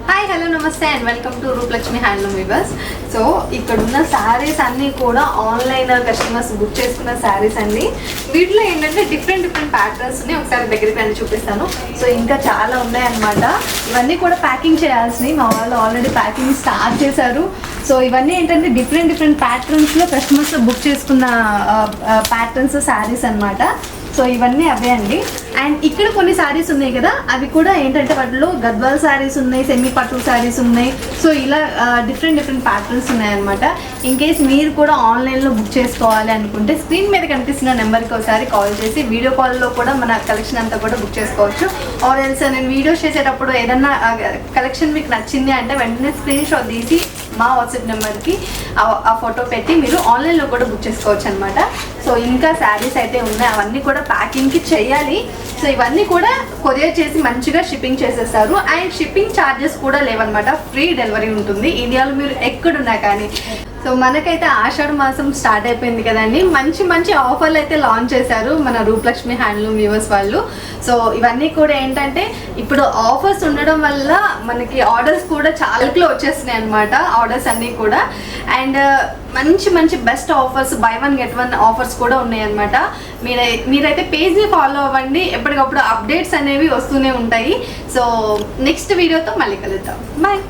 Hi hello నమస్తే and welcome to Rupalakshmi handloom weavers. So ఇక్కడ ఉన్న శారీస్ అన్నీ కూడా ఆన్లైన్ కస్టమర్స్ బుక్ చేసుకున్న శారీస్ అండి. వీటిలో ఏంటంటే డిఫరెంట్ ప్యాటర్న్స్ని ఒకసారి దగ్గరికి రండి చూపిస్తాను. సో ఇంకా చాలా ఉన్నాయన్నమాట. ఇవన్నీ కూడా ప్యాకింగ్ చేయాల్సినవి. మా వాళ్ళు ఆల్రెడీ ప్యాకింగ్ స్టార్ట్ చేశారు. సో ఇవన్నీ ఏంటంటే డిఫరెంట్ ప్యాటర్న్స్లో కస్టమర్స్ బుక్ చేసుకున్న ప్యాటర్న్స్ శారీస్ అనమాట. సో ఇవన్నీ అవే అండి. అండ్ ఇక్కడ కొన్ని శారీస్ ఉన్నాయి కదా, అవి కూడా ఏంటంటే వాటిలో గద్వాల్ శారీస్ ఉన్నాయి, సెమీ పట్టు శారీస్ ఉన్నాయి. సో ఇలా డిఫరెంట్ ప్యాటర్న్స్ ఉన్నాయన్నమాట. ఇన్ కేస్ మీరు కూడా ఆన్లైన్లో బుక్ చేసుకోవాలి అనుకుంటే స్క్రీన్ మీద కనిపిస్తున్న నెంబర్కి ఒకసారి కాల్ చేసి వీడియో కాల్లో కూడా మన కలెక్షన్ అంతా కూడా బుక్ చేసుకోవచ్చు. ఆర్ ఎల్స్ నేను వీడియోస్ చేసేటప్పుడు ఏదన్నా కలెక్షన్ మీకు నచ్చింది అంటే వెంటనే స్క్రీన్ షాట్ తీసి మా వాట్సాప్ నెంబర్కి ఆ ఫోటో పెట్టి మీరు ఆన్లైన్లో కూడా బుక్ చేసుకోవచ్చు అనమాట. సో ఇంకా శారీస్ అయితే ఉన్నాయి, అవన్నీ కూడా ప్యాకింగ్కి చేయాలి. సో ఇవన్నీ కూడా కొరియర్ చేసి మంచిగా షిప్పింగ్ చేసేస్తారు. అండ్ షిప్పింగ్ ఛార్జెస్ కూడా లేవన్నమాట, ఫ్రీ డెలివరీ ఉంటుంది ఇండియాలో మీరు ఎక్కడున్నా కానీ. సో మనకైతే ఆషాఢ మాసం స్టార్ట్ అయిపోయింది కదండి, మంచి ఆఫర్లు అయితే లాంచ్ చేశారు మన రూపలక్ష్మి హ్యాండ్లూమ్ వ్యూవర్స్ వాళ్ళు. సో ఇవన్నీ కూడా ఏంటంటే ఇప్పుడు ఆఫర్స్ ఉండడం వల్ల మనకి ఆర్డర్స్ కూడా చాలా వచ్చేస్తున్నాయి అనమాట, ఆర్డర్స్ అన్నీ కూడా. అండ్ మంచి best offers, by one get one offers కూడా ఉన్నాయన్నమాట. మీరైతే పేజ్ని ఫాలో అవ్వండి, ఎప్పటికప్పుడు అప్డేట్స్ అనేవి వస్తూనే ఉంటాయి. సో నెక్స్ట్ వీడియోతో మళ్ళీ కలుద్దాం. బాయ్.